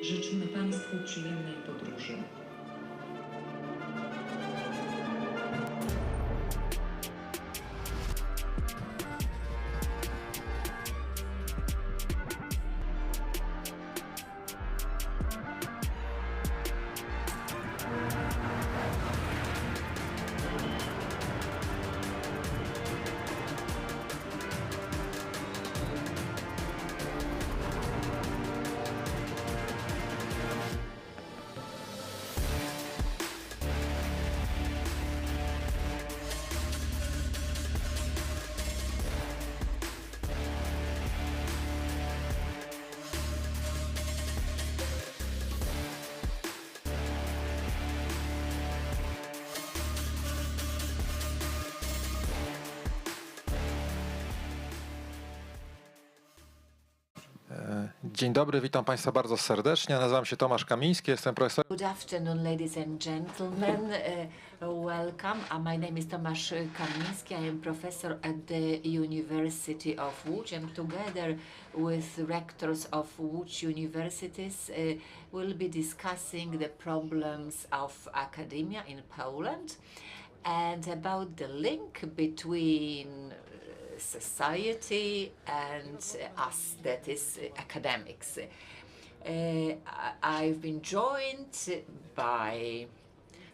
Życzymy Państwu przyjemnej podróży. Dzień dobry, witam Państwa bardzo serdecznie. Nazywam się Tomasz Kamiński, jestem profesorem. Good afternoon, ladies and gentlemen. Welcome. My name is Tomasz Kamiński. I am professor at the University of Łódź, and together with rectors of Łódź universities, we'll be discussing the problems of academia in Poland and about the link between society and us, that is academics. I've been joined by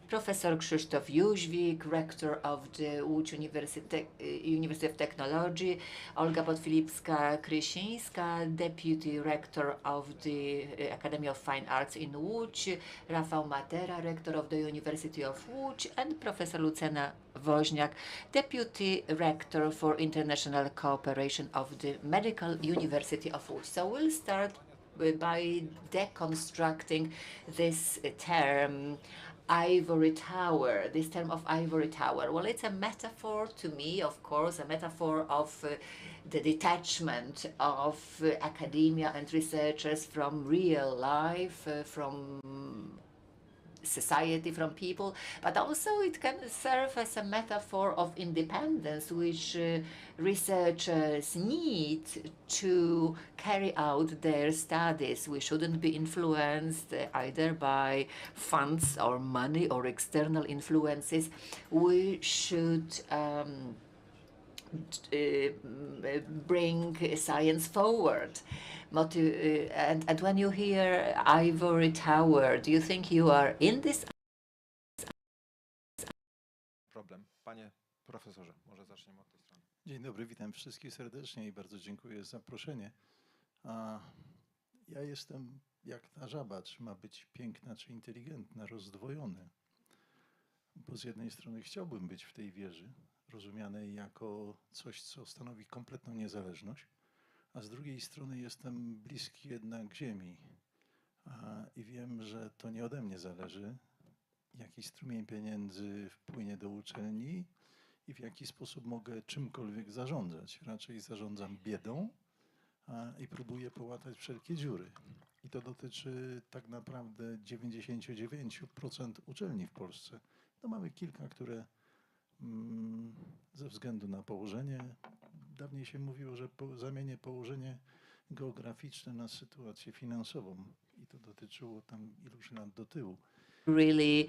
Professor Krzysztof Jóźwik, rector of the Łódź University of Technology, Olga Podfilipska-Krysińska, deputy rector of the Academy of Fine Arts in Łódź, Rafał Matera, rector of the University of Łódź, and Professor Lucyna Woźniak, deputy rector for international cooperation of the Medical University of Łódź. So we'll start by deconstructing this term, Ivory Tower, this term of Ivory Tower. Well, it's a metaphor to me, of course, a metaphor of the detachment of academia and researchers from real life, from society, from people, but also it can serve as a metaphor of independence, which researchers need to carry out their studies. We shouldn't be influenced either by funds or money or external influences. We should bring science forward. And when you hear Ivory Tower, do you think you are in this? Problem. Panie profesorze, może zaczniemy od tej strony. Dzień dobry, witam wszystkich serdecznie i bardzo dziękuję za zaproszenie. Ja jestem jak ta żaba, czy ma być piękna, czy inteligentna, rozdwojony. Bo z jednej strony chciałbym być w tej wieży, rozumianej jako coś, co stanowi kompletną niezależność, a z drugiej strony jestem bliski jednak ziemi i wiem, że to nie ode mnie zależy, jaki strumień pieniędzy wpłynie do uczelni i w jaki sposób mogę czymkolwiek zarządzać. Raczej zarządzam biedą i próbuję połatać wszelkie dziury. I to dotyczy tak naprawdę 99% uczelni w Polsce. No mamy kilka, które ze względu na położenie, dawniej się mówiło, że zamienię położenie geograficzne na sytuację finansową i to dotyczyło tam iluś lat do tyłu. Really,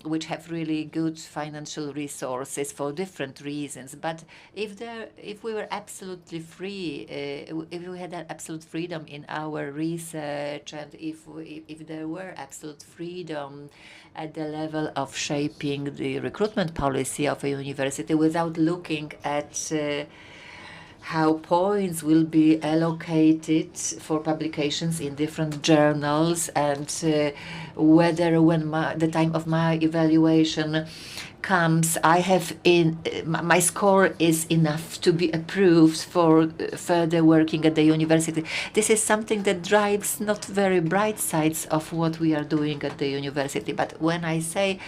which have really good financial resources for different reasons. But if we were absolutely free, if we had that absolute freedom in our research, and if there were absolute freedom at the level of shaping the recruitment policy of a university without looking at how points will be allocated for publications in different journals, and whether when the time of my evaluation comes, my score is enough to be approved for further working at the university. This is something that drives not very bright sides of what we are doing at the university. But when I say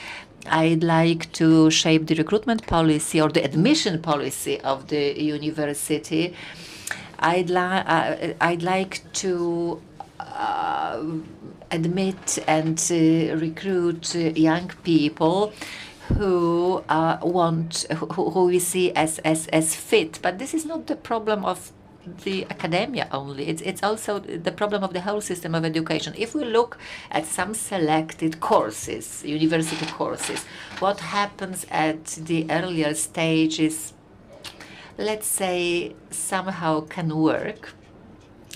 I'd like to shape the recruitment policy or the admission policy of the university, I'd like to admit and recruit young people who we see as fit. But this is not the problem of the academia only. It's also the problem of the whole system of education. If we look at some selected courses, university courses, what happens at the earlier stages, let's say, somehow can work.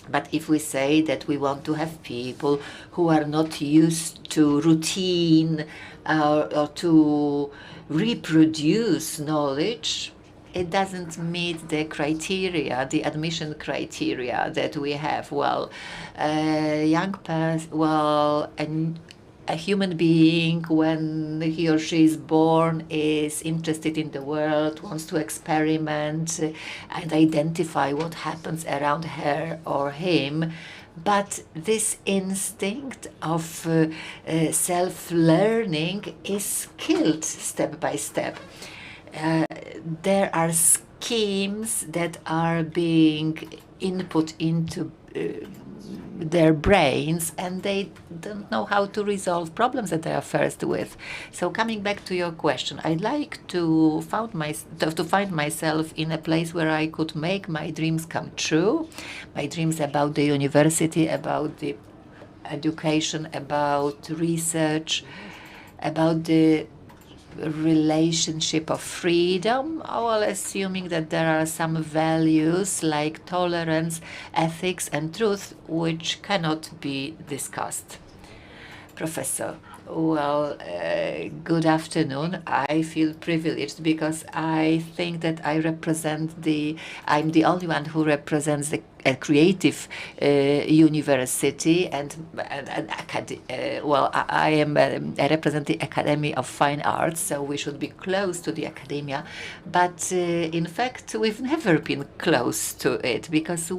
But if we say that we want to have people who are not used to routine or to reproduce knowledge, it doesn't meet the criteria, the admission criteria that we have. Well, young person, well, a human being, when he or she is born, is interested in the world, wants to experiment and identify what happens around her or him. But this instinct of self-learning is killed step by step. There are schemes that are being input into their brains, and they don't know how to resolve problems that they are faced with. So coming back to your question, I'd like to find myself in a place where I could make my dreams come true, my dreams about the university, about the education, about research, about the relationship of freedom, while assuming that there are some values like tolerance, ethics, and truth which cannot be discussed. Professor, well, good afternoon. I feel privileged because I think that I'm the only one who represents a creative university and well, I represent the Academy of Fine Arts, so we should be close to the academia. But in fact, we've never been close to it because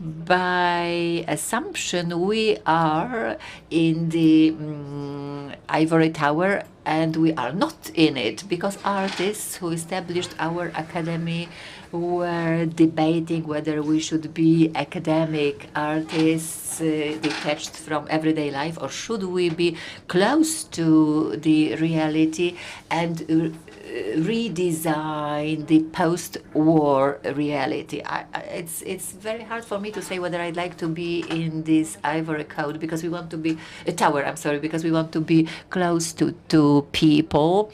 by assumption, we are in the Ivory Tower, and we are not in it because artists who established our academy were debating whether we should be academic artists detached from everyday life, or should we be close to the reality and redesign the post-war reality. It's very hard for me to say whether I'd like to be in this ivory code because we want to be because we want to be close to people,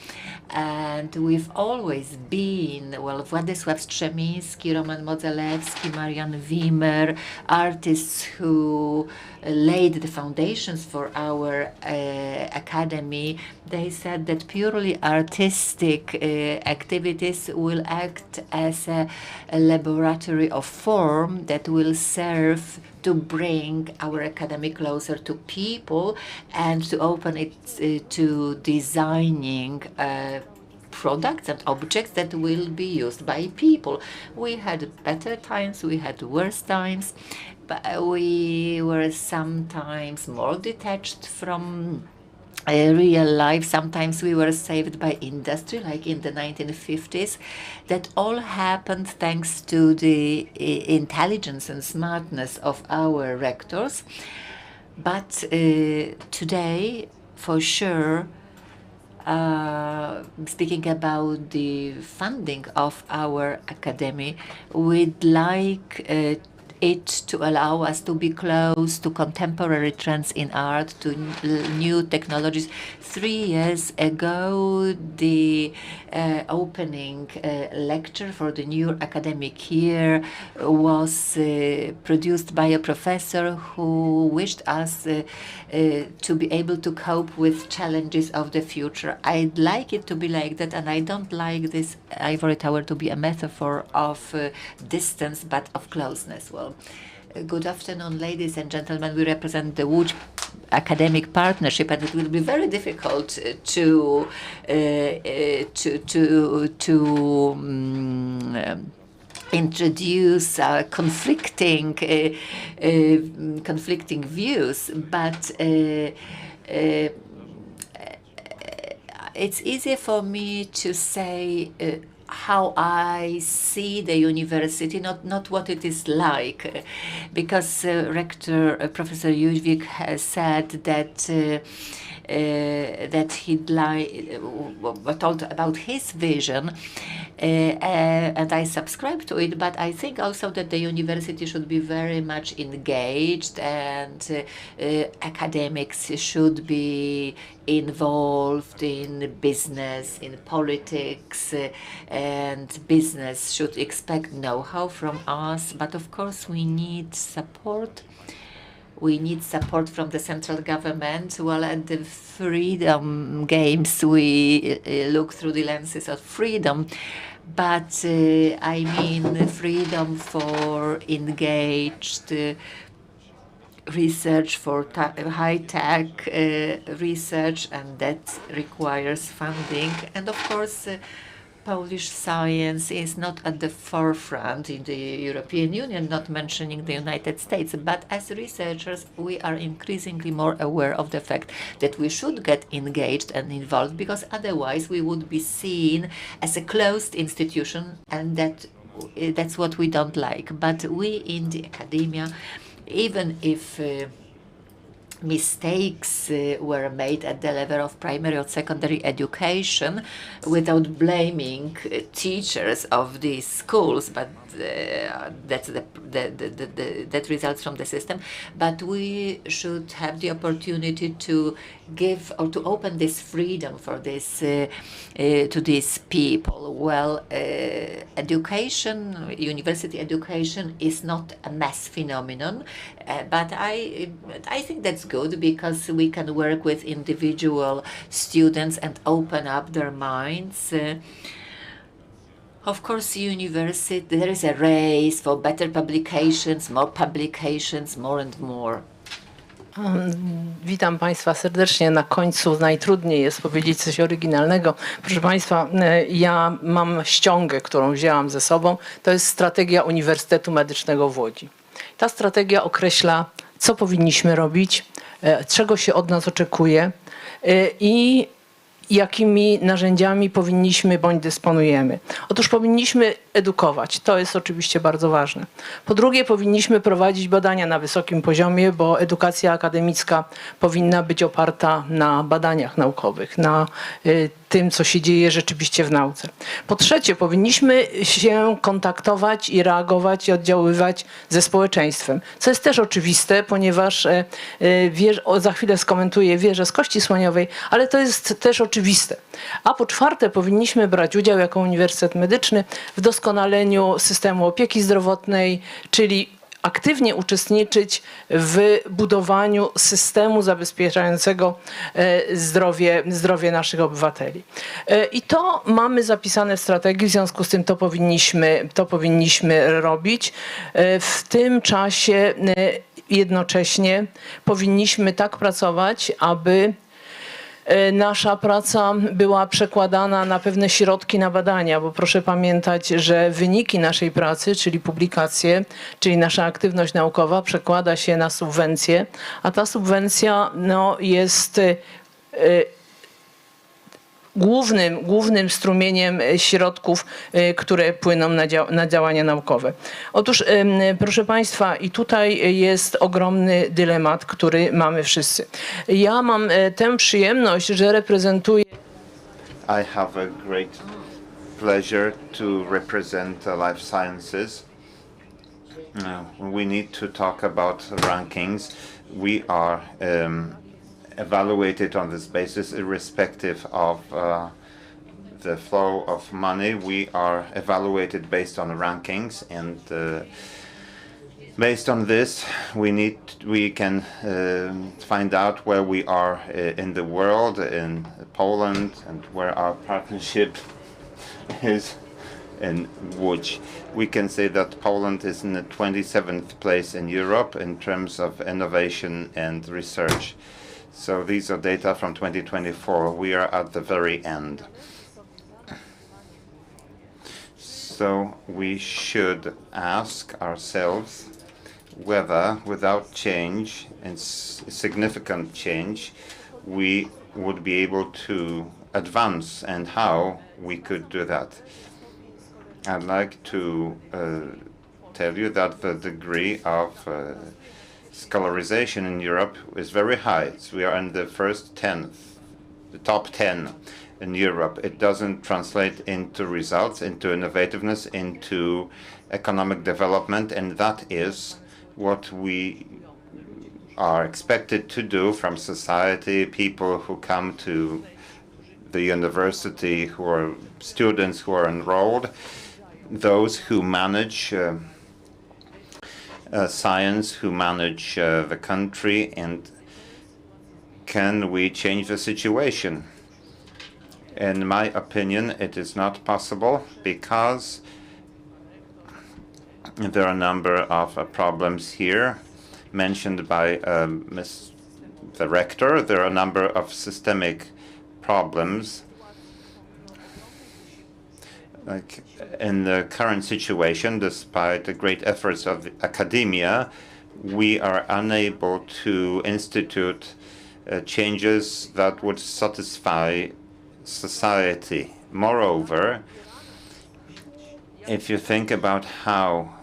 and we've always been, well, Władysław Strzemiński, Roman Modzelewski, Marian Wimmer, artists who laid the foundations for our academy. They said that purely artistic activities will act as a laboratory of form that will serve to bring our academy closer to people and to open it to designing products and objects that will be used by people. We had better times, we had worse times, but we were sometimes more detached from real life. Sometimes we were saved by industry, like in the 1950s. That all happened thanks to the intelligence and smartness of our rectors. But today, for sure, speaking about the funding of our academy, we'd like it to allow us to be close to contemporary trends in art, to new technologies. 3 years ago, the opening lecture for the new academic year was produced by a professor who wished us to be able to cope with challenges of the future. I'd like it to be like that, and I don't like this ivory tower to be a metaphor of distance, but of closeness. Well, good afternoon, ladies and gentlemen. We represent the Lódź academic partnership, and it will be very difficult to introduce conflicting views, but it's easier for me to say how I see the university, not what it is like, because Rector Professor Jóźwik has said that he'd told about his vision, and I subscribe to it, but I think also that the university should be very much engaged, and academics should be involved in business, in politics, and business should expect know-how from us. But of course, we need support. We need support from the central government. Well, at the freedom games, we look through the lenses of freedom. But I mean freedom for engaged research, for high-tech research, and that requires funding. And of course, Polish science is not at the forefront in the European Union, not mentioning the United States, but as researchers, we are increasingly more aware of the fact that we should get engaged and involved, because otherwise we would be seen as a closed institution, and that's what we don't like. But we in the academia, even if mistakes were made at the level of primary or secondary education, without blaming teachers of these schools, but that's that results from the system. But we should have the opportunity to give or to open this freedom for this to these people. Well, education, university education, is not a mass phenomenon, but I think that's good, because we can work with individual students and open up their minds. Of course, university, there is a race for better publications, more and more. Witam Państwa serdecznie. Na końcu najtrudniej jest powiedzieć coś oryginalnego. Proszę Państwa, ja mam ściągę, którą wzięłam ze sobą. To jest strategia Uniwersytetu Medycznego w Łodzi. Ta strategia określa, co powinniśmy robić, czego się od nas oczekuje i jakimi narzędziami powinniśmy bądź dysponujemy. Otóż powinniśmy edukować, to jest oczywiście bardzo ważne. Po drugie, powinniśmy prowadzić badania na wysokim poziomie, bo edukacja akademicka powinna być oparta na badaniach naukowych, na tym, co się dzieje rzeczywiście w nauce. Po trzecie, powinniśmy się kontaktować i reagować i oddziaływać ze społeczeństwem, co jest też oczywiste, ponieważ za chwilę skomentuję wieżę z kości słoniowej, ale to jest też oczywiste. A po czwarte, powinniśmy brać udział jako Uniwersytet Medyczny w doskonaleniu systemu opieki zdrowotnej, czyli aktywnie uczestniczyć w budowaniu systemu zabezpieczającego zdrowie naszych obywateli. I to mamy zapisane w strategii, w związku z tym to powinniśmy robić. W tym czasie jednocześnie powinniśmy tak pracować, aby nasza praca była przekładana na pewne środki na badania, bo proszę pamiętać, że wyniki naszej pracy, czyli publikacje, czyli nasza aktywność naukowa przekłada się na subwencję, a ta subwencja jest głównym strumieniem środków, które płyną na działania naukowe. Otóż, proszę Państwa, i tutaj jest ogromny dylemat, który mamy wszyscy. Ja mam tę przyjemność, że reprezentuję... I have a great pleasure to represent Life Sciences. We need to talk about rankings. We are evaluated on this basis irrespective of the flow of money. We are evaluated based on rankings, and based on this we can find out where we are in the world, in Poland, and where our partnership is in Łódź. We can say that Poland is in the 27th place in Europe in terms of innovation and research. So these are data from 2024. We are at the very end. So we should ask ourselves whether, without change, and significant change, we would be able to advance, and how we could do that. I'd like to tell you that the degree of scholarization in Europe is very high. So we are in the top 10. in Europe. It doesn't translate into results, into innovativeness, into economic development, and that is what we are expected to do from society, people who come to the university, who are students who are enrolled, those who manage science, who manage the country, and can we change the situation? In my opinion, it is not possible because there are a number of problems here mentioned by the rector. There are a number of systemic problems. Like in the current situation, despite the great efforts of the academia, we are unable to institute changes that would satisfy society. Moreover, if you think about how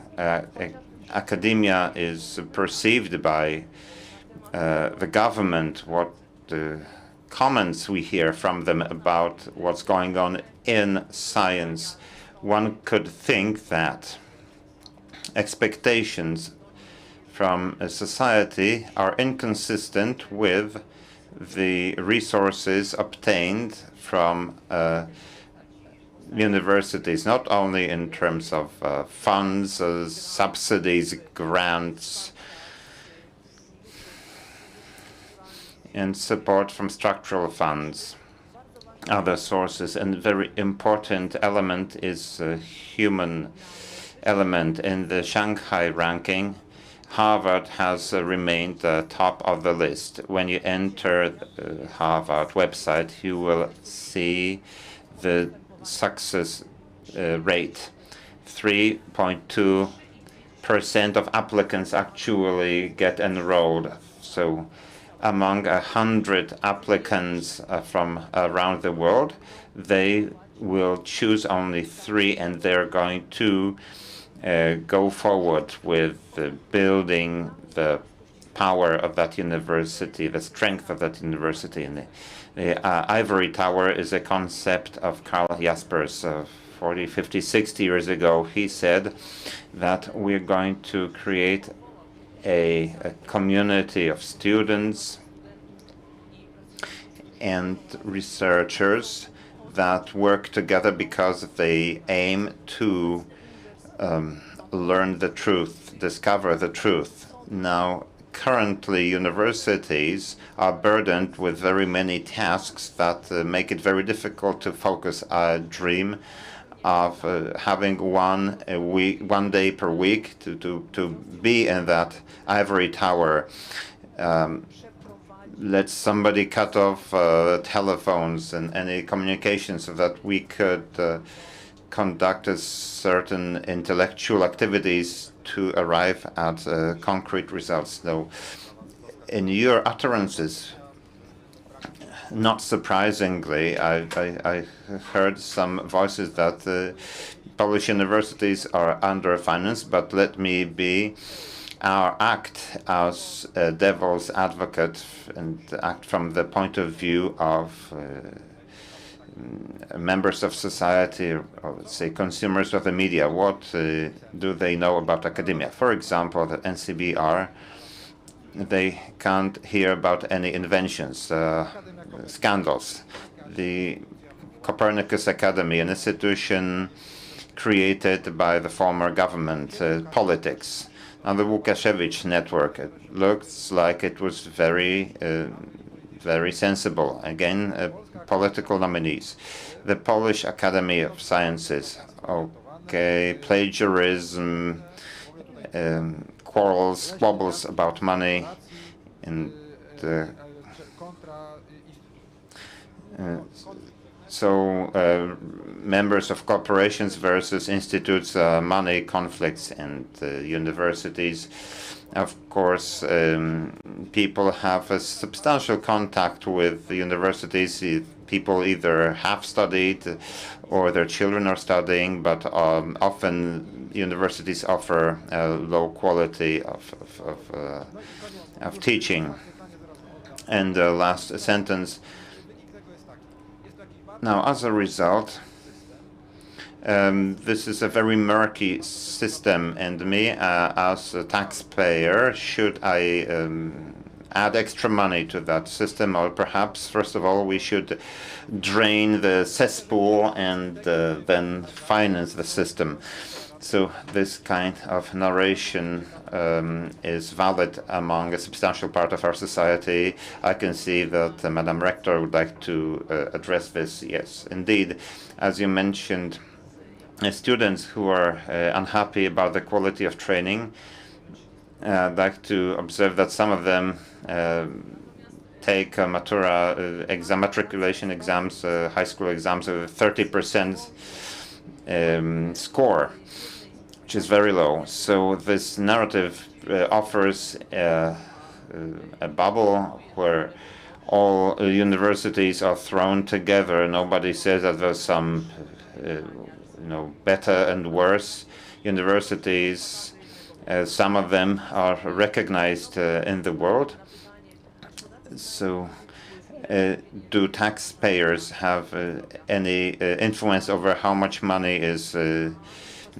academia is perceived by the government, what comments we hear from them about what's going on in science, one could think that expectations from a society are inconsistent with the resources obtained from universities, not only in terms of funds, subsidies, grants, and support from structural funds, other sources. And a very important element is a human element. In the Shanghai ranking, Harvard has remained top of the list. When you enter the Harvard website, you will see the success rate. 3.2% of applicants actually get enrolled. So among 100 applicants from around the world, they will choose only 3, and they're going to go forward with building the power of that university, the strength of that university. And the Ivory Tower is a concept of Karl Jaspers 40, 50, 60 years ago. He said that we're going to create a community of students and researchers that work together because they aim to learn the truth, discover the truth. Now, currently, universities are burdened with very many tasks that make it very difficult to focus. I dream of having one day per week to be in that ivory tower. Let somebody cut off telephones and any communication so that we could conduct certain intellectual activities to arrive at concrete results. Though in your utterances, not surprisingly, I heard some voices that Polish universities are underfinanced, but let me act as a devil's advocate and act from the point of view of members of society, or let's say consumers of the media. What do they know about academia? For example, the NCBR, they can't hear about any inventions, scandals. The Copernicus Academy, an institution created by the former government, politics. Now the Łukasiewicz network, it looks like it was very sensible. Again, political nominees. The Polish Academy of Sciences, okay, plagiarism, squabbles about money, and members of corporations versus institutes, money conflicts, and universities. Of course, people have a substantial contact with the universities. People either have studied or their children are studying, but often universities offer a low quality of teaching. And the last sentence, Now, as a result, this is a very murky system, and me, as a taxpayer, should I add extra money to that system, or perhaps, first of all, we should drain the cesspool and then finance the system? So this kind of narration is valid among a substantial part of our society. I can see that Madam Rector would like to address this. Yes, indeed, as you mentioned, students who are unhappy about the quality of training, I'd like to observe that some of them take Matura exam, matriculation exams, high school exams with a 30% score, which is very low. So this narrative offers a bubble where all universities are thrown together. Nobody says that there's some better and worse universities. Some of them are recognized in the world. So do taxpayers have any influence over how much money is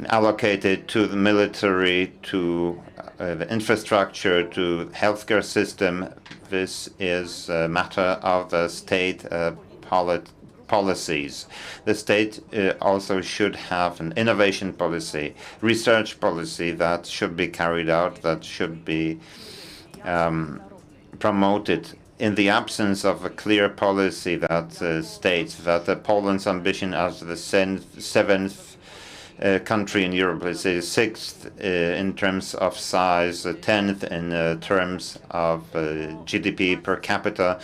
allocated to the military, to the infrastructure, to healthcare system? This is a matter of the state policies. The state also should have an innovation policy, research policy that should be carried out, that should be promoted. In the absence of a clear policy that states that Poland's ambition as the seventh country in Europe, let's say sixth in terms of size, 10th in terms of GDP per capita,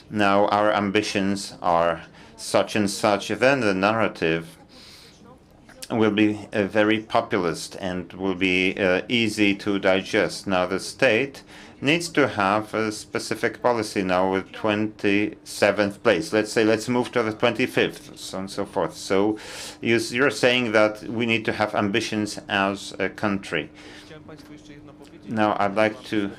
now our ambitions are such and such, then the narrative will be very populist and will be easy to digest. Now the state needs to have a specific policy. Now with 27th place, let's say, let's move to the 25th, so on and so forth. So you're saying that we need to have ambitions as a country. Now I'd like to,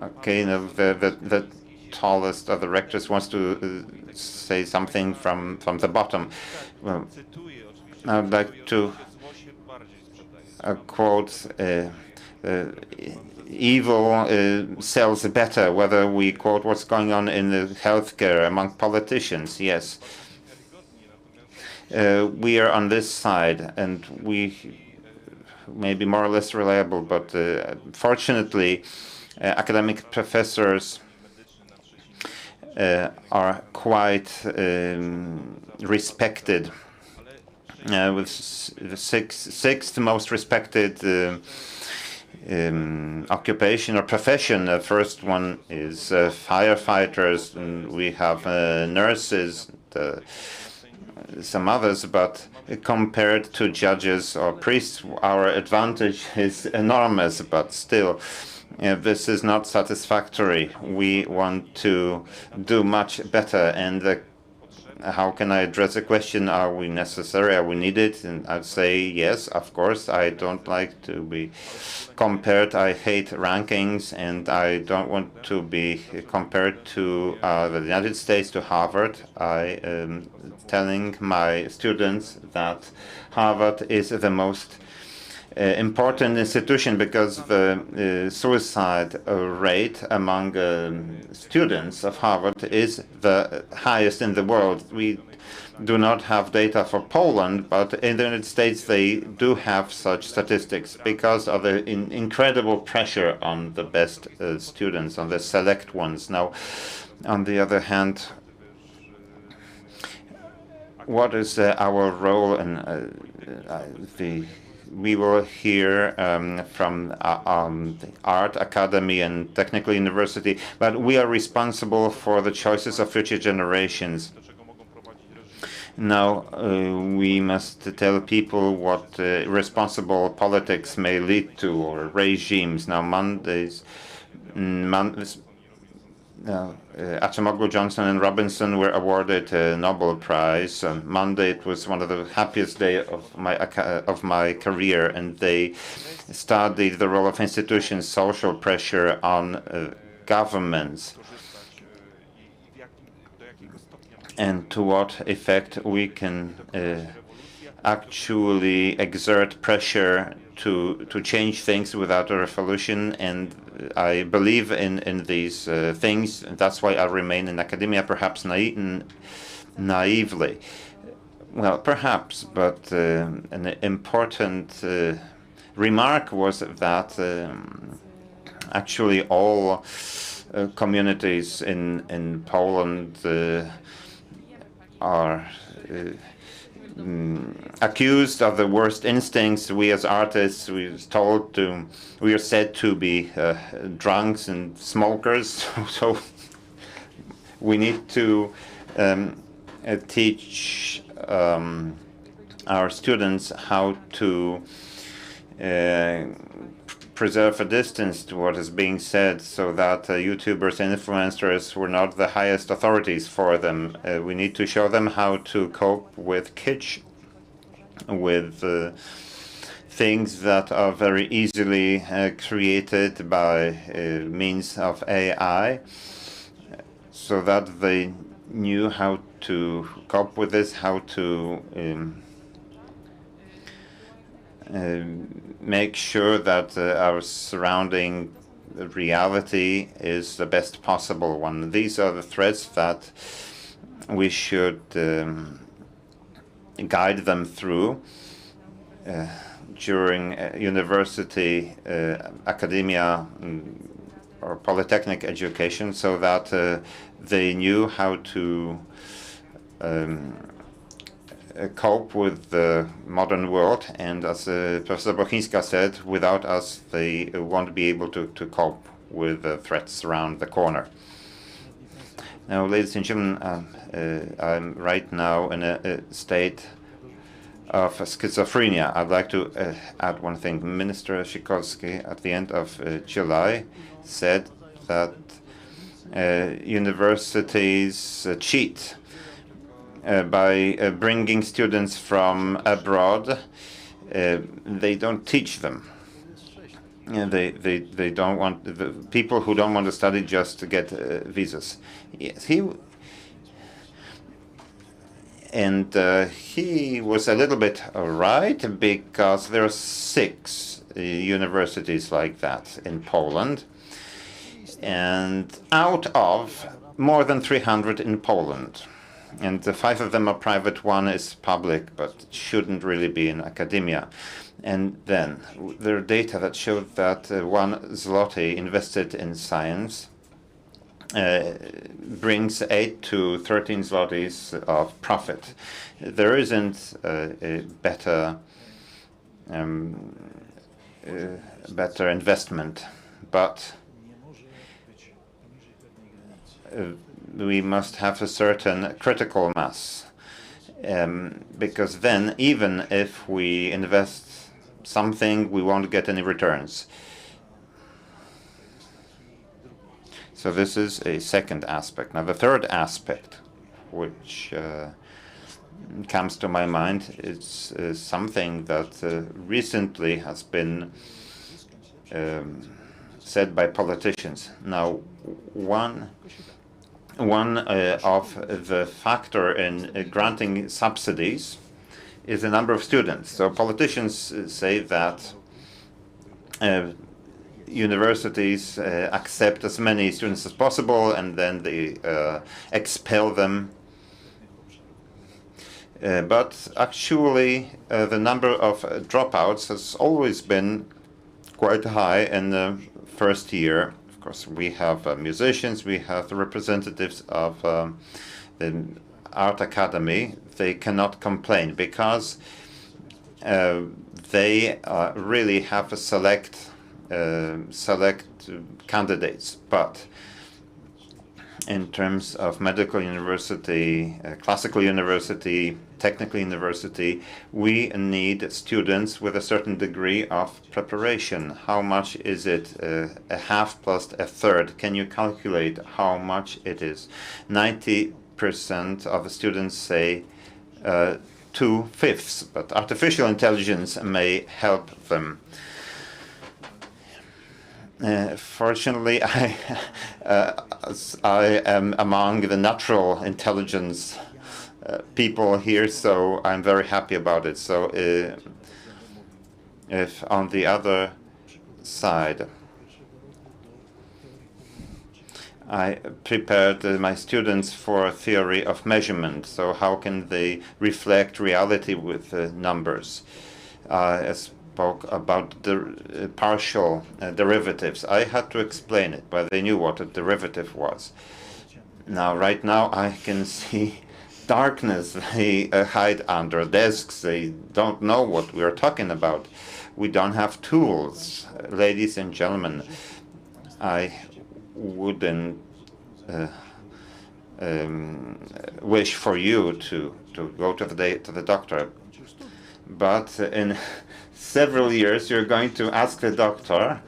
okay, the tallest of the rectors wants to say something from the bottom. Well, I'd like to quote, evil sells better, whether we quote what's going on in the healthcare among politicians. Yes, we are on this side, and we may be more or less reliable, but fortunately, academic professors are quite respected. With the sixth most respected occupation or profession. The first one is firefighters, and we have nurses, some others, but compared to judges or priests, our advantage is enormous, but still, this is not satisfactory. We want to do much better, and how can I address the question, are we necessary, are we needed? And I'd say yes, of course. I don't like to be compared. I hate rankings, and I don't want to be compared to the United States, to Harvard. I am telling my students that Harvard is the most important institution because the suicide rate among students of Harvard is the highest in the world. We do not have data for Poland, but in the United States they do have such statistics because of the incredible pressure on the best students, on the select ones. Now, on the other hand, what is our role in we will hear from the Art Academy and Technical University, but we are responsible for the choices of future generations. Now we must tell people what responsible politics may lead to, or regimes. Now Acemoglu, Johnson, and Robinson were awarded a Nobel Prize. On Monday, it was one of the happiest days of my career, and they studied the role of institutions, social pressure on governments, and to what effect we can actually exert pressure to change things without a revolution. And I believe in these things, and that's why I remain in academia, perhaps naively. Well, perhaps, but an important remark was that actually all communities in Poland are accused of the worst instincts. We as artists, we are said to be drunks and smokers. So we need to teach our students how to preserve a distance to what is being said, so that YouTubers and influencers were not the highest authorities for them. We need to show them how to cope with kitsch, with things that are very easily created by means of AI, so that they knew how to cope with this, how to make sure that our surrounding reality is the best possible one. These are the threats that we should guide them through during university, academia, or polytechnic education, so that they knew how to cope with the modern world. And as Professor Bochińska said, without us they won't be able to cope with the threats around the corner. Now, ladies and gentlemen, I'm right now in a state of schizophrenia. I'd like to add one thing. Minister Sikorski at the end of July said that universities cheat by bringing students from abroad. They don't teach them. They don't want, the people who don't want to study just to get visas. Yes, he was a little bit right, because there are 6 universities like that in Poland, and out of more than 300 in Poland. And 5 of them are private, 1 is public, but it shouldn't really be in academia. And then there are data that showed that 1 zloty invested in science brings 8 to 13 zlotys of profit. There isn't a better investment, but we must have a certain critical mass, because then even if we invest something, we won't get any returns. So this is a second aspect. Now the third aspect, which comes to my mind, is something that recently has been said by politicians. Now, one of the factor in granting subsidies is the number of students. So politicians say that universities accept as many students as possible, and then they expel them. But actually, the number of dropouts has always been quite high in the first year. Of course, we have musicians, we have the representatives of the art academy. They cannot complain, because they really have a select candidates. But in terms of medical university, classical university, technical university, we need students with a certain degree of preparation. How much is it? A half plus a third. Can you calculate how much it is? 90% of the students say 2/5, but artificial intelligence may help them. Fortunately, I am among the natural intelligence people here, so I'm very happy about it. So if on the other side, I prepared my students for a theory of measurement. So how can they reflect reality with numbers? I spoke about the partial derivatives. I had to explain it, but they knew what a derivative was. Now, right now, I can see darkness. They hide under desks. They don't know what we're talking about. We don't have tools. Ladies and gentlemen, I wouldn't wish for you to go to the doctor, but in several years you're going to ask the doctor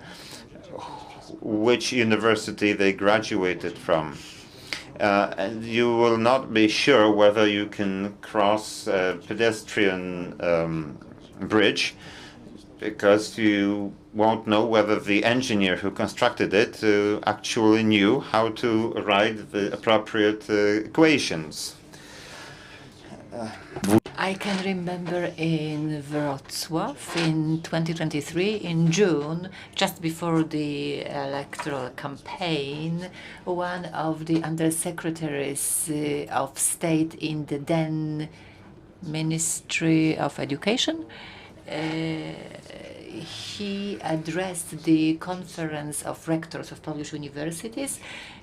which university they graduated from. And you will not be sure whether you can cross a pedestrian bridge, because you won't know whether the engineer who constructed it actually knew how to write the appropriate equations. I can remember in Wrocław in 2023, in June, just before the electoral campaign, one of the undersecretaries of state in the then Ministry of Education, he addressed the conference of rectors of Polish universities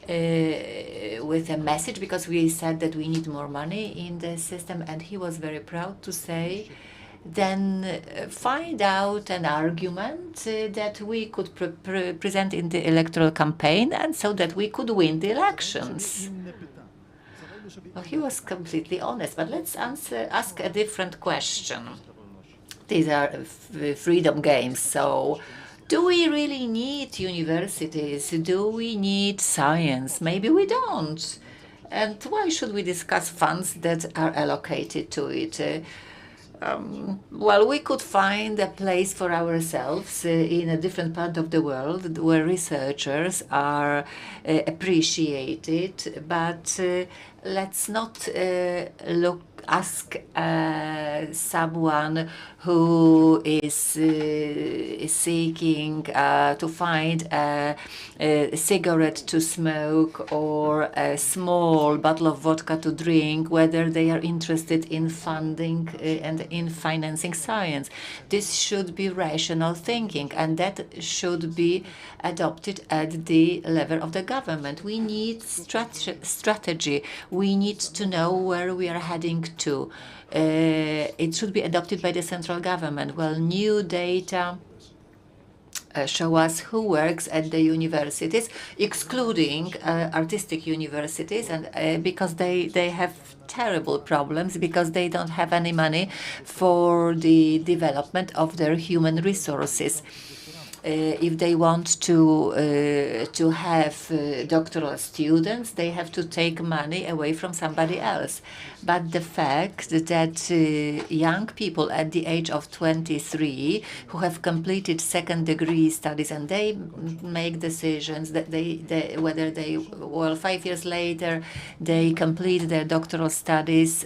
with a message, because we said that we need more money in the system, and he was very proud to say, then find out an argument that we could present in the electoral campaign, and so that we could win the elections. Well, he was completely honest, but let's ask a different question. These are freedom games, so do we really need universities? Do we need science? Maybe we don't. And why should we discuss funds that are allocated to it? Well, we could find a place for ourselves in a different part of the world where researchers are appreciated, but let's not ask someone who is seeking to find a cigarette to smoke or a small bottle of vodka to drink, whether they are interested in funding and in financing science. This should be rational thinking, and that should be adopted at the level of the government. We need strategy. We need to know where we are heading to. It should be adopted by the central government. Well, new data show us who works at the universities, excluding artistic universities, and because they have terrible problems, because they don't have any money for the development of their human resources. If they want to have doctoral students, they have to take money away from somebody else. But the fact that young people at the age of 23 who have completed second-degree studies, and they make decisions that whether they, well, 5 years later they complete their doctoral studies,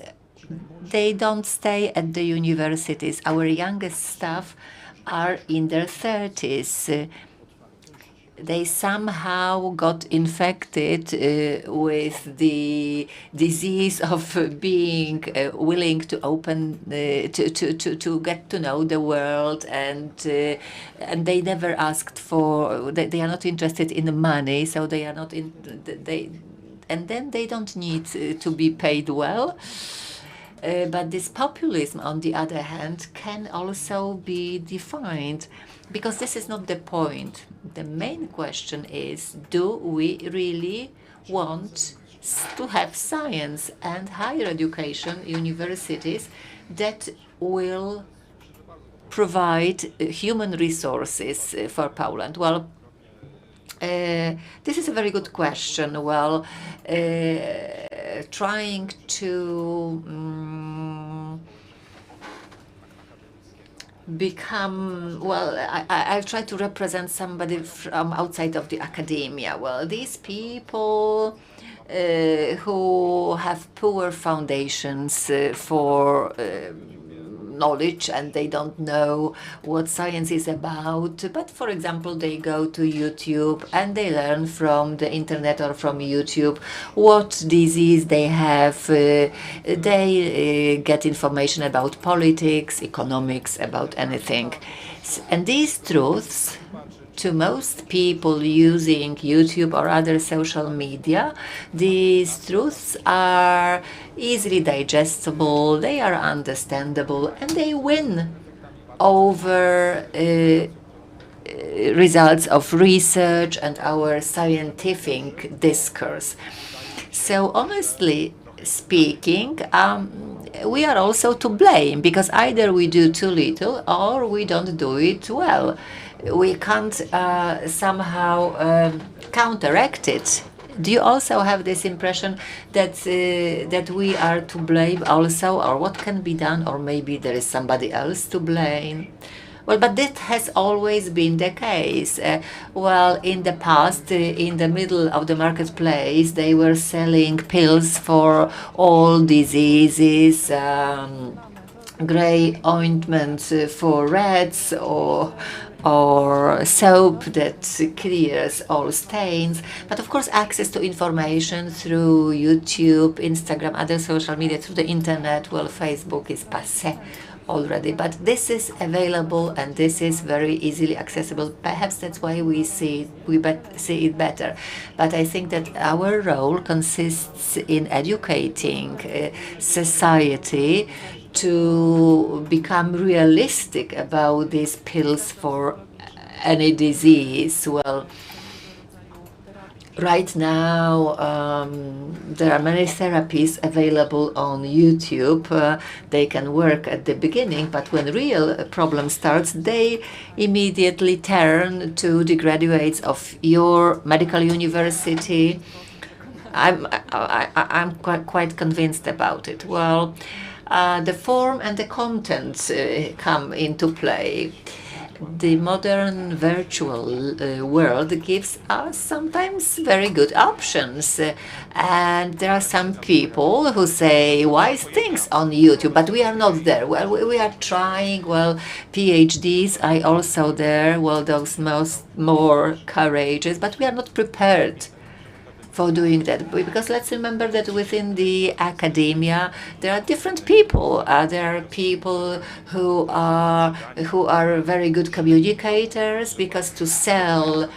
they don't stay at the universities. Our youngest staff are in their 30s. They somehow got infected with the disease of being willing to open, to get to know the world, and they never asked for. They are not interested in money, so they are not in. And then they don't need to be paid well. But this populism, on the other hand, can also be defined, because this is not the point. The main question is, do we really want to have science and higher education universities that will provide human resources for Poland? Well, this is a very good question. Well, trying to become, well, I'll try to represent somebody from outside of the academia. Well, these people who have poor foundations for knowledge, and they don't know what science is about. But for example, they go to YouTube and they learn from the internet or from YouTube what disease they have. They get information about politics, economics, about anything. And these truths, to most people using YouTube or other social media, these truths are easily digestible, they are understandable, and they win over results of research and our scientific discourse. So honestly speaking, we are also to blame, because either we do too little or we don't do it well. We can't somehow counteract it. Do you also have this impression that that we are to blame also, or what can be done, or maybe there is somebody else to blame? Well, but that has always been the case. Well, in the past, in the middle of the marketplace, they were selling pills for all diseases, grey ointments for rats, or soap that clears all stains. But of course, access to information through YouTube, Instagram, other social media, through the internet, well, Facebook is passé already, but this is available and this is very easily accessible. Perhaps that's why we see it better. But I think that our role consists in educating society to become realistic about these pills for any disease. Well, right now, there are many therapies available on YouTube. They can work at the beginning, but when real problem starts, they immediately turn to the graduates of your medical university. I'm quite convinced about it. Well, the form and the content come into play. The modern virtual world gives us sometimes very good options. And there are some people who say wise things on YouTube, but we are not there. Well, we are trying. Well, PhDs are also there. Well, those more courageous, but we are not prepared for doing that, because let's remember that within the academia there are different people. There are people who are very good communicators, because to sell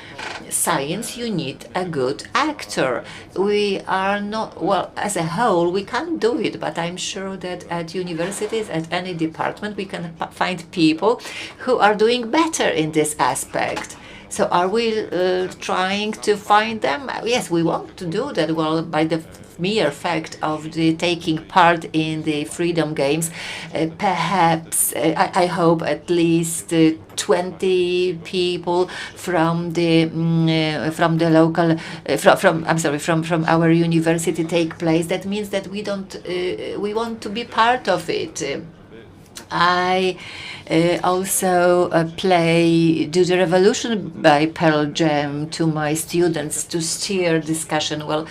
science you need a good actor. We are not, well, as a whole we can't do it, but I'm sure that at universities, at any department, we can find people who are doing better in this aspect. So are we trying to find them? Yes, we want to do that. Well, by the mere fact of the taking part in the Freedom Games, perhaps, I hope at least 20 people from the local, from our university take place. That means that we want to be part of it. I also play Do the Revolution by Pearl Jam to my students to steer discussion. Well,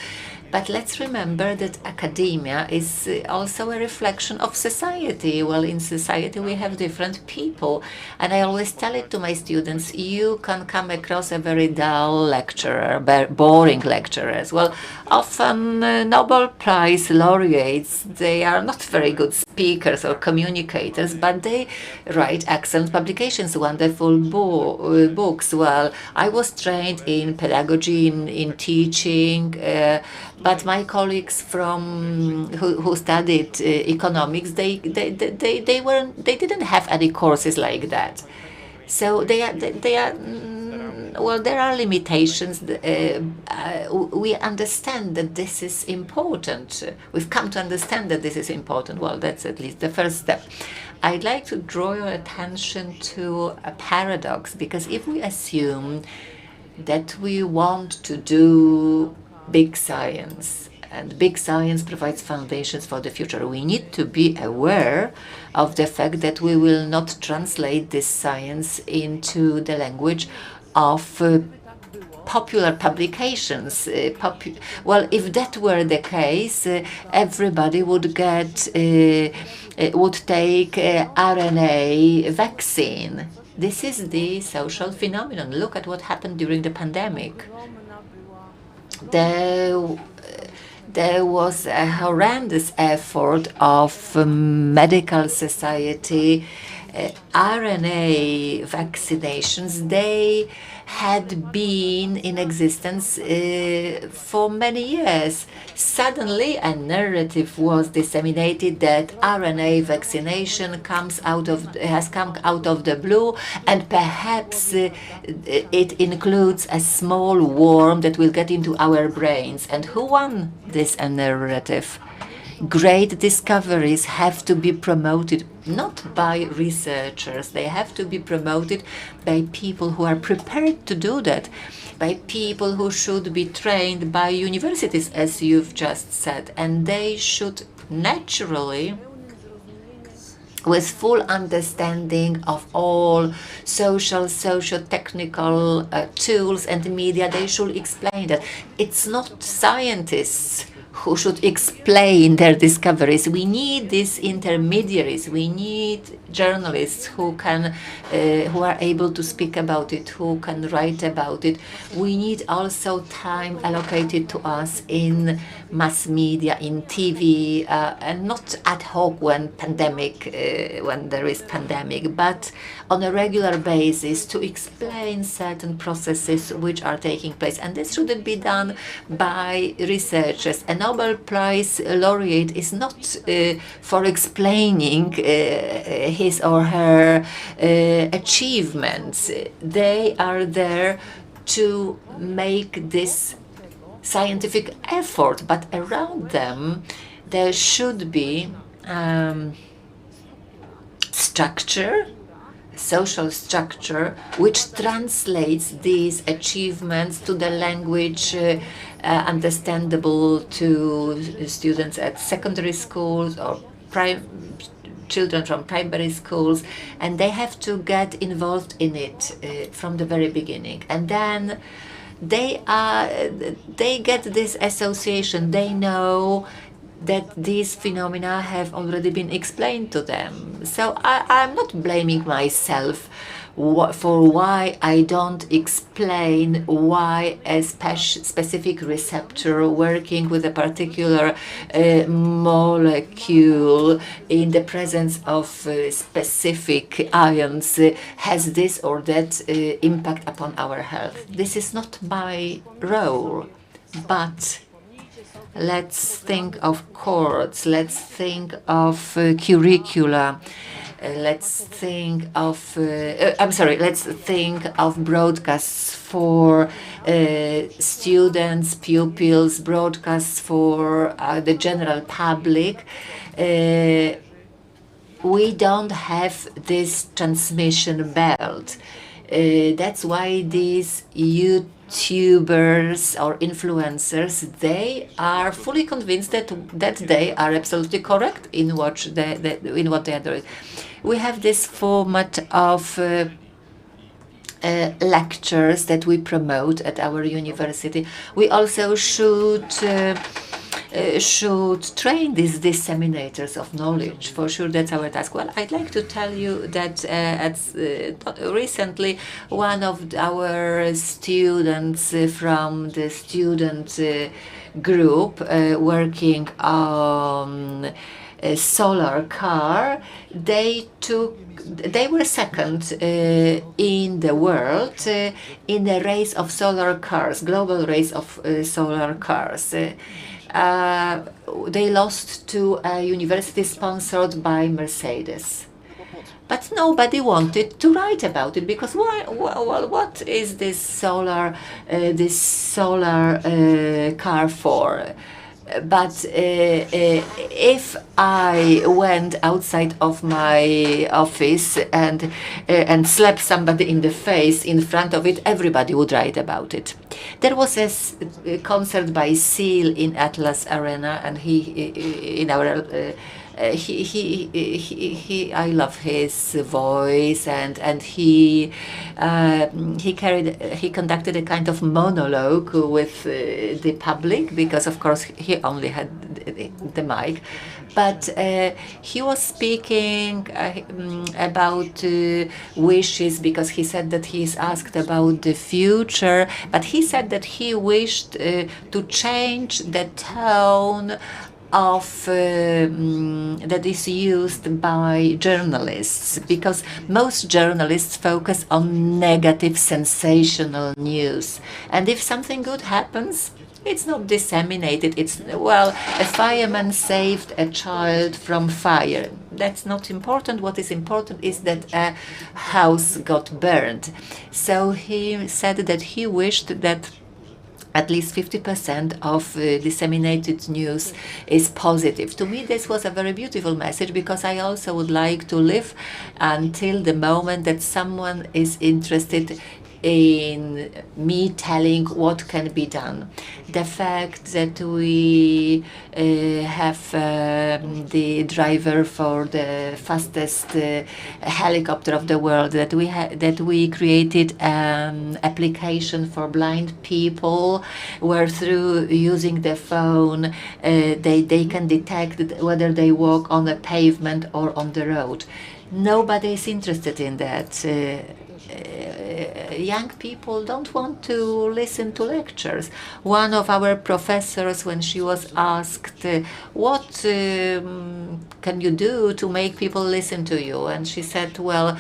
but let's remember that academia is also a reflection of society. Well, in society we have different people, and I always tell it to my students, you can come across a very dull lecturer, boring lecturer as well. Often Nobel Prize laureates, they are not very good speakers or communicators, but they write excellent publications, wonderful books. Well, I was trained in pedagogy, in teaching, but my colleagues from who studied economics, they didn't have any courses like that. So they are well, there are limitations. We understand that this is important. We've come to understand that this is important. Well, that's at least the first step. I'd like to draw your attention to a paradox, because if we assume that we want to do big science, and big science provides foundations for the future, we need to be aware of the fact that we will not translate this science into the language of popular publications. Well, if that were the case, everybody would would take RNA vaccine. This is the social phenomenon. Look at what happened during the pandemic. There was a horrendous effort of medical society. RNA vaccinations, they had been in existence for many years. Suddenly a narrative was disseminated that RNA vaccination has come out of the blue, and perhaps it includes a small worm that will get into our brains. And who won this narrative? Great discoveries have to be promoted not by researchers, they have to be promoted by people who are prepared to do that, by people who should be trained by universities, as you've just said, and they should naturally, with full understanding of all socio-technical tools and media, they should explain that. It's not scientists who should explain their discoveries. We need these intermediaries. We need journalists who are able to speak about it, who can write about it. We need also time allocated to us in mass media, in TV, and not ad hoc when there is pandemic, but on a regular basis to explain certain processes which are taking place. And this shouldn't be done by researchers. A Nobel Prize laureate is not for explaining his or her achievements. They are there to make this scientific effort, but around them there should be structure, social structure, which translates these achievements to the language understandable to students at secondary schools or children from primary schools, and they have to get involved in it from the very beginning. And then they get this association. They know that these phenomena have already been explained to them. So I'm not blaming myself for why I don't explain why a specific receptor working with a particular molecule in the presence of specific ions has this or that impact upon our health. This is not my role, but let's think of courts, let's think of curricula, let's think of broadcasts for students, pupils, broadcasts for the general public. We don't have this transmission belt. That's why these YouTubers or influencers, they are fully convinced that they are absolutely correct in what they are doing. We have this format of lectures that we promote at our university. We also should train these disseminators of knowledge. For sure, that's our task. Well, I'd like to tell you that recently one of our students from the student group working on a solar car, they were second in the world in the race of solar cars, global race of solar cars. They lost to a university sponsored by Mercedes. But nobody wanted to write about it because why? Well, what is this solar car for? But if I went outside of my office and slapped somebody in the face in front of it, everybody would write about it. There was a concert by Seal in Atlas Arena, and I love his voice, and he conducted a kind of monologue with the public, because of course he only had the mic, but he was speaking about wishes, because he said that he is asked about the future, but he said that he wished to change the tone of that is used by journalists, because most journalists focus on negative, sensational news, and if something good happens, it's not disseminated. It's, well, a fireman saved a child from fire. That's not important. What is important is that a house got burned. So he said that he wished that at least 50% of disseminated news is positive. To me, this was a very beautiful message, because I also would like to live until the moment that someone is interested in me telling what can be done. The fact that we have the driver for the fastest helicopter of the world, that we created an application for blind people, where through using the phone they can detect whether they walk on a pavement or on the road. Nobody is interested in that. Young people don't want to listen to lectures. One of our professors, when she was asked, what can you do to make people listen to you? And she said, well,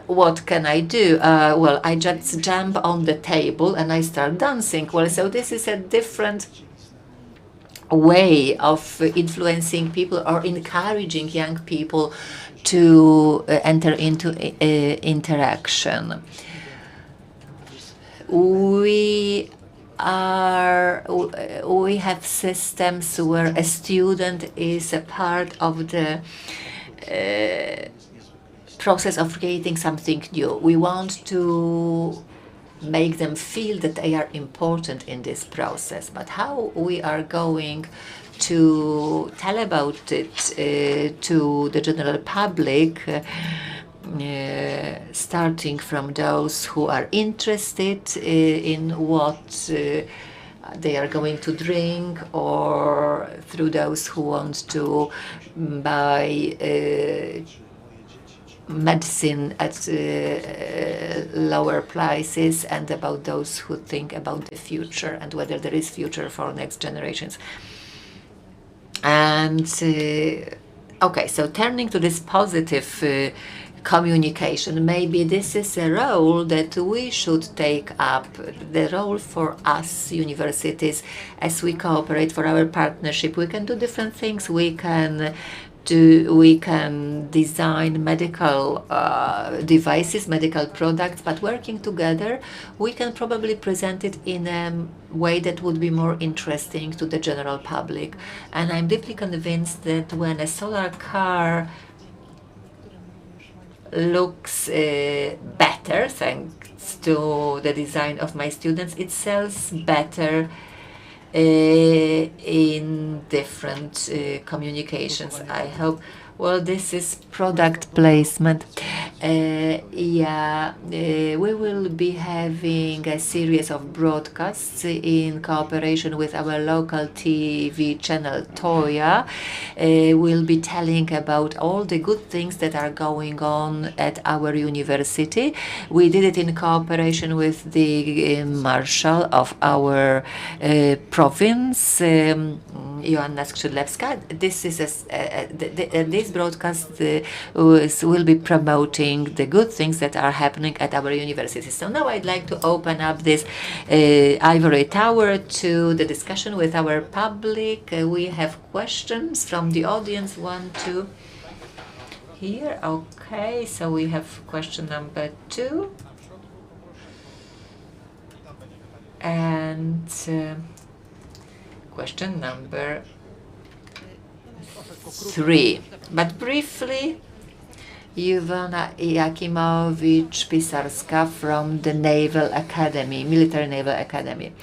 what can I do? Well, I just jump on the table and I start dancing. Well, so this is a different way of influencing people or encouraging young people to enter into interaction. We have systems where a student is a part of the process of creating something new. We want to make them feel that they are important in this process. But how we are going to tell about it to the general public, starting from those who are interested in what they are going to drink, or through those who want to buy medicine at lower prices, and about those who think about the future and whether there is future for next generations. And okay, so turning to this positive communication, maybe this is a role that we should take up, the role for us universities as we cooperate for our partnership. We can do different things. We can design medical devices, medical products, but working together, we can probably present it in a way that would be more interesting to the general public. And I'm deeply convinced that when a solar car looks better, thanks to the design of my students, it sells better in different communications, I hope. Well, this is product placement. We will be having a series of broadcasts in cooperation with our local TV channel, Toya. We'll be telling about all the good things that are going on at our university. We did it in cooperation with the marshal of our province, Joanna Skrzydlewska. This broadcast will be promoting the good things that are happening at our university. So now I'd like to open up this ivory tower to the discussion with our public. We have questions from the audience. 1, 2 here. Okay, so we have question number 2. And question number 3. But briefly, Iwona Jakimowicz-Pisarska from the Naval Academy, Military Naval Academy.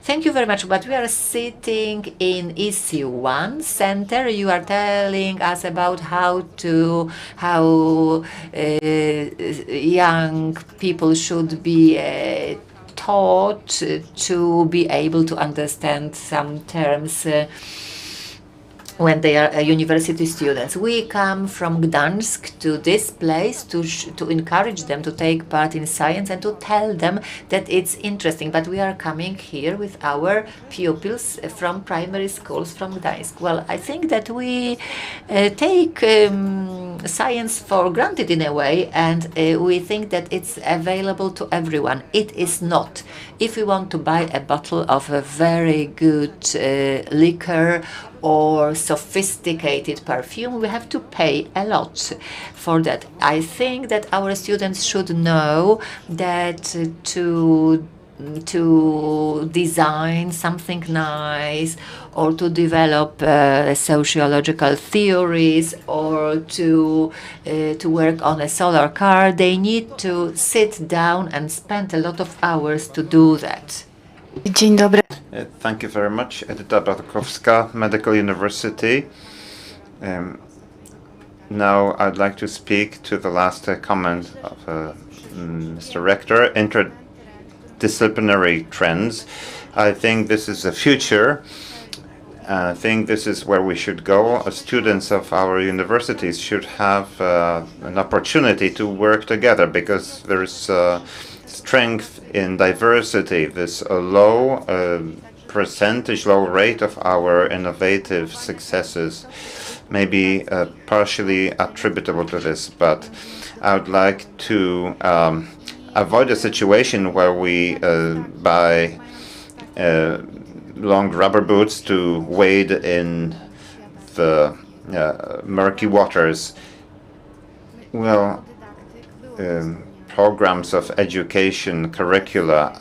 Thank you very much, but we are sitting in EC1 center. You are telling us about how young people should be taught to be able to understand some terms when they are university students. We come from Gdańsk to this place to encourage them to take part in science and to tell them that it's interesting. But we are coming here with our pupils from primary schools from Gdańsk. Well, I think that we take science for granted in a way, and we think that it's available to everyone. It is not. If we want to buy a bottle of a very good liquor or sophisticated perfume, we have to pay a lot for that. I think that our students should know that to design something nice, or to develop sociological theories, or to work on a solar car, they need to sit down and spend a lot of hours to do that. Dzień dobry. Thank you very much. Edyta Bartkowska, Medical University. Now I'd like to speak to the last comment of Mr. Rector, interdisciplinary trends. I think this is the future. I think this is where we should go. Students of our universities should have an opportunity to work together, because there is strength in diversity. This low percentage, low rate of our innovative successes may be partially attributable to this, but I would like to avoid a situation where we buy long rubber boots to wade in the murky waters. Well, programs of education, curricula.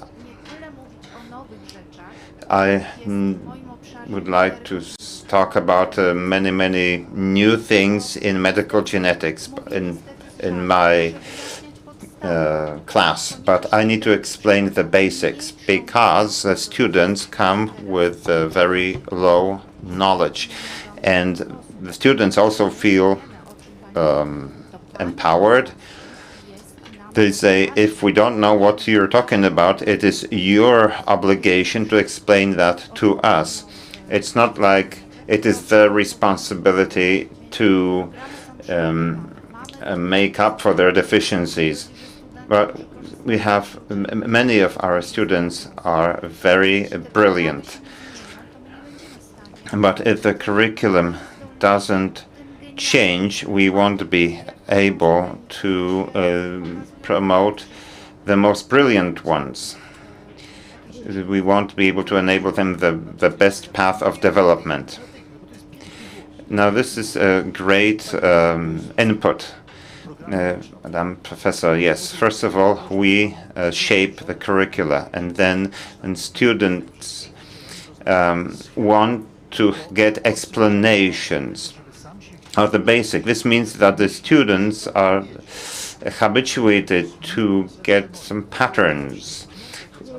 I would like to talk about many new things in medical genetics in my class, but I need to explain the basics, because the students come with very low knowledge, and the students also feel empowered. They say, if we don't know what you're talking about, it is your obligation to explain that to us. It's not like it is their responsibility to make up for their deficiencies. But we have many of our students are very brilliant. But if the curriculum doesn't change, we won't be able to promote the most brilliant ones. We won't be able to enable them the best path of development. Now, this is a great input. Madam Professor, yes, first of all, we shape the curricula, and then when students want to get explanations of the basic, this means that the students are habituated to get some patterns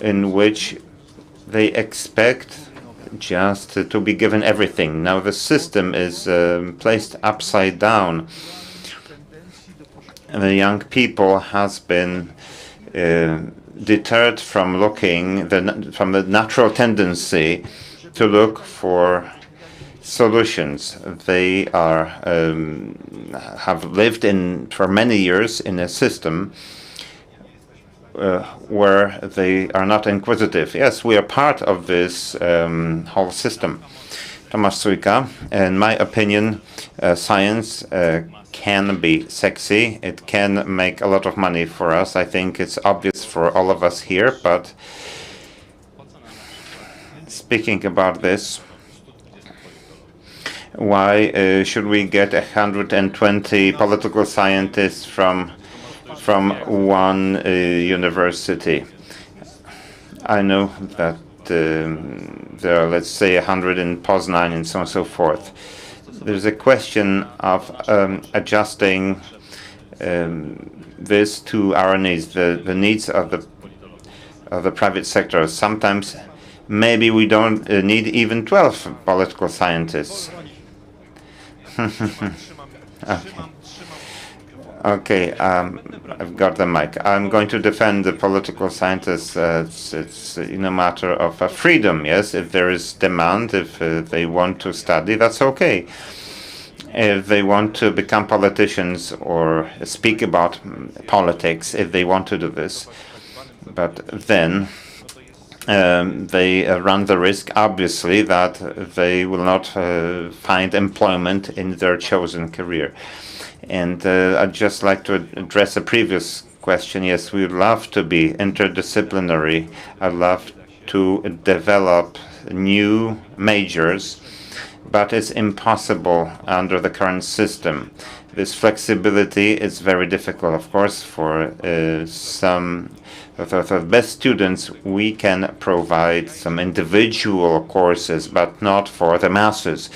in which they expect just to be given everything. Now the system is placed upside down. The young people has been deterred from looking from the natural tendency to look for solutions. They are have lived for many years in a system where they are not inquisitive. Yes, we are part of this whole system. Tomasz, in my opinion, science can be sexy. It can make a lot of money for us. I think it's obvious for all of us here, but speaking about this, why should we get 120 political scientists from one university? I know that there are, let's say, 100 in Poznań and so on and so forth. There's a question of adjusting this to our needs, the needs of the private sector. Sometimes maybe we don't need even 12 political scientists. Okay, I've got the mic. I'm going to defend the political scientists. It's in a matter of freedom, yes. If there is demand, if they want to study, that's okay. If they want to become politicians or speak about politics, if they want to do this, but then they run the risk, obviously, that they will not find employment in their chosen career. And I'd just like to address a previous question. Yes, we would love to be interdisciplinary. I'd love to develop new majors, but it's impossible under the current system. This flexibility is very difficult, of course, for some of the best students. We can provide some individual courses, but not for the masses.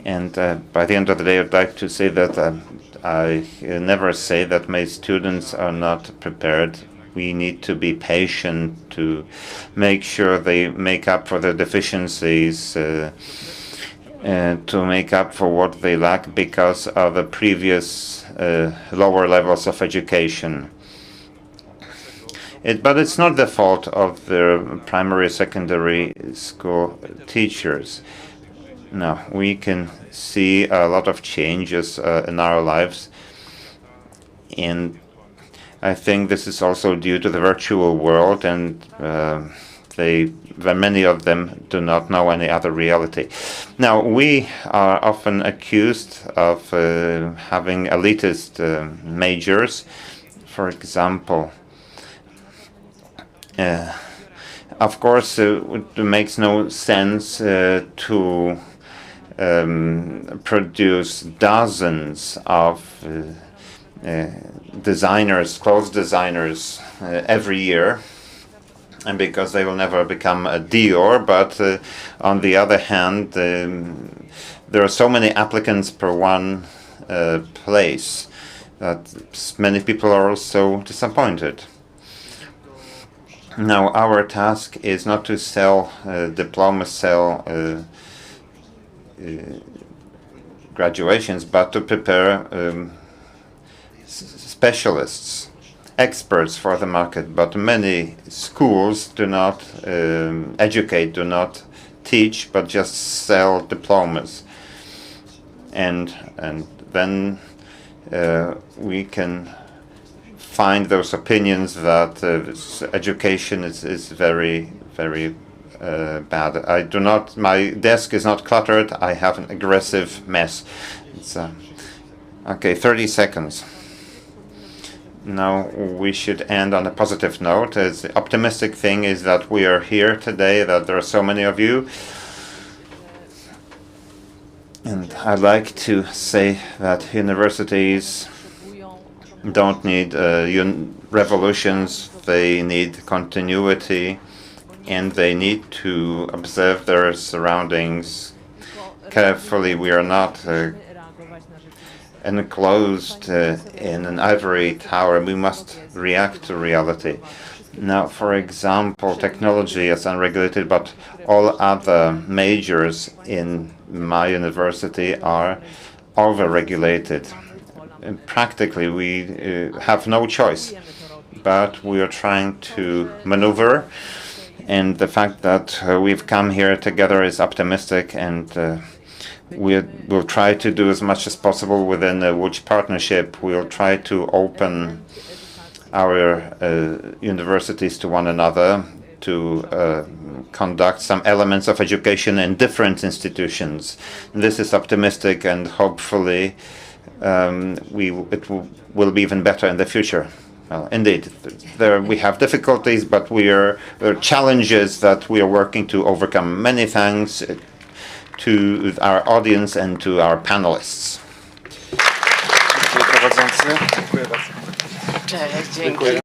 And by the end of the day, I'd like to say that I never say that my students are not prepared. We need to be patient to make sure they make up for the deficiencies, and to make up for what they lack because of the previous lower levels of education. But it's not the fault of the primary, secondary school teachers. No, we can see a lot of changes in our lives, and I think this is also due to the virtual world, and many of them do not know any other reality. Now, we are often accused of having elitist majors. For example, of course, it makes no sense to produce dozens of designers, clothes designers, every year, and because they will never become a Dior. But on the other hand, there are so many applicants per one place that many people are also disappointed. Now, our task is not to sell diplomas, sell graduations, but to prepare specialists, experts for the market. But many schools do not educate, do not teach, but just sell diplomas. And then we can find those opinions that education is very, very bad. I do not. My desk is not cluttered. I have an aggressive mess. It's okay. 30 seconds. Now we should end on a positive note. The optimistic thing is that we are here today. That there are so many of you, and I'd like to say that universities don't need revolutions. They need continuity. And they need to observe their surroundings carefully. We are not enclosed in an ivory tower. We must react to reality. Now, for example, technology is unregulated, but all other majors in my university are overregulated. And practically, we have no choice, but we are trying to maneuver. And the fact that we've come here together is optimistic, and we'll try to do as much as possible within the Łódź partnership. We'll try to open our universities to one another, to conduct some elements of education in different institutions. This is optimistic, and hopefully it will be even better in the future. Well, indeed, we have difficulties, but there are challenges that we are working to overcome. Many thanks to our audience and to our panelists. Dziękuję prowadzący. Dziękuję bardzo. Cześć, dzięki. Dziękuję.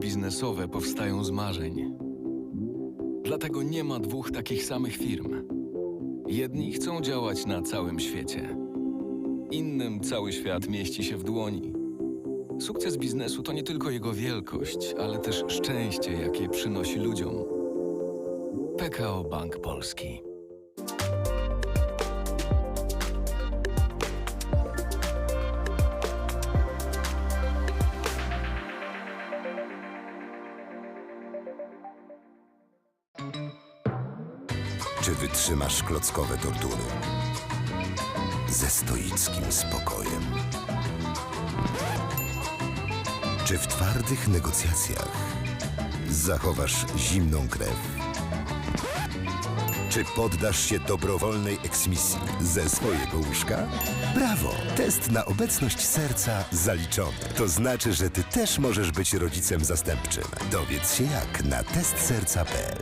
biznesowe powstają z marzeń. Dlatego nie ma dwóch takich samych firm. Jedni chcą działać na całym świecie. Innym cały świat mieści się w dłoni. Sukces biznesu to nie tylko jego wielkość, ale też szczęście, jakie przynosi ludziom. PKO Bank Polski. Czy wytrzymasz klockowe tortury? Ze stoickim spokojem. Czy w twardych negocjacjach zachowasz zimną krew? Czy poddasz się dobrowolnej eksmisji ze swojego łóżka? Brawo! Test na obecność serca zaliczony. To znaczy, że ty też możesz być rodzicem zastępczym. Dowiedz się jak na testserca.pl.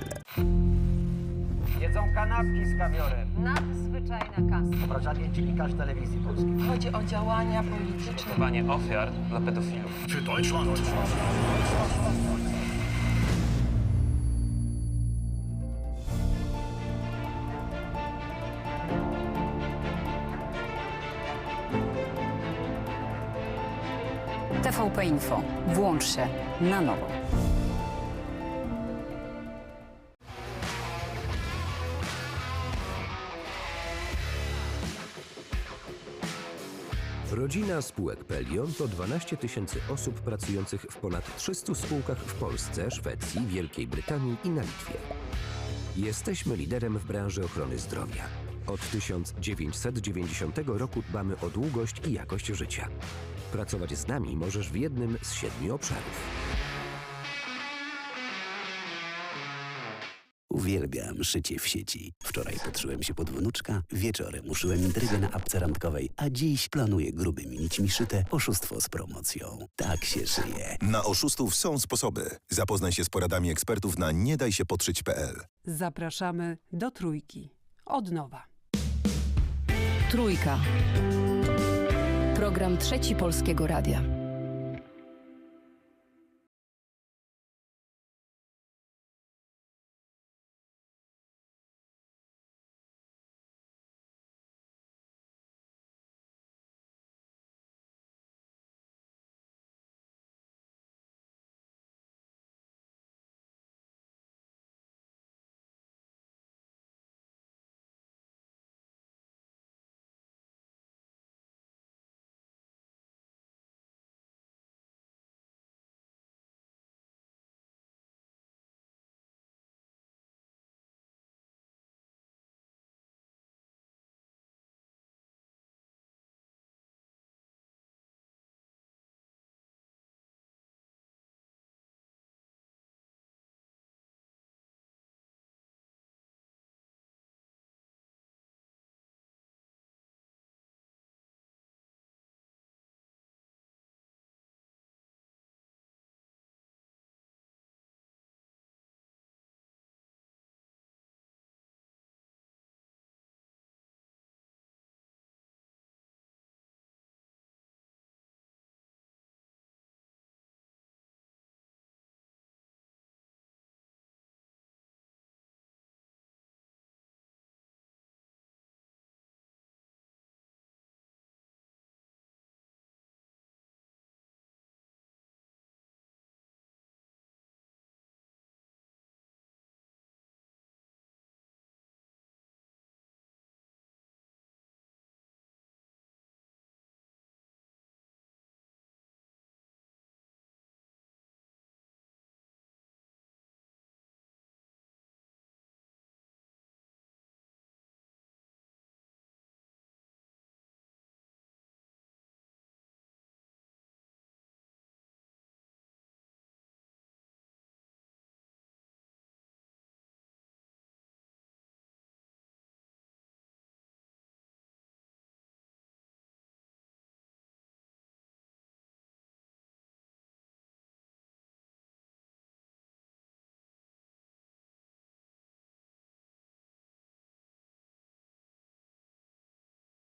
Jedzą kanapki z kawiorem. Nadzwyczajna kasa. Obrażanie dziennikarz telewizji polskiej. Chodzi o działania polityczne. Przygotowanie ofiar dla pedofilów. Für Deutschland. TVP Info. Włącz się na nowo. Rodzina spółek Pelion to 12 000 osób pracujących w ponad 300 spółkach w Polsce, Szwecji, Wielkiej Brytanii i na Litwie. Jesteśmy liderem w branży ochrony zdrowia. Od 1990 roku dbamy o długość i jakość życia. Pracować z nami możesz w jednym z 7 obszarów. Uwielbiam szycie w sieci. Wczoraj podszyłem się pod wnuczka, wieczorem uszyłem intrygę na apce randkowej, a dziś planuję grubymi nićmi szyte oszustwo z promocją. Tak się szyje. Na oszustów są sposoby. Zapoznaj się z poradami ekspertów na niedajsiepodszyć.pl. Zapraszamy do Trójki. Od nowa. Trójka. Program Trzeci Polskiego Radia.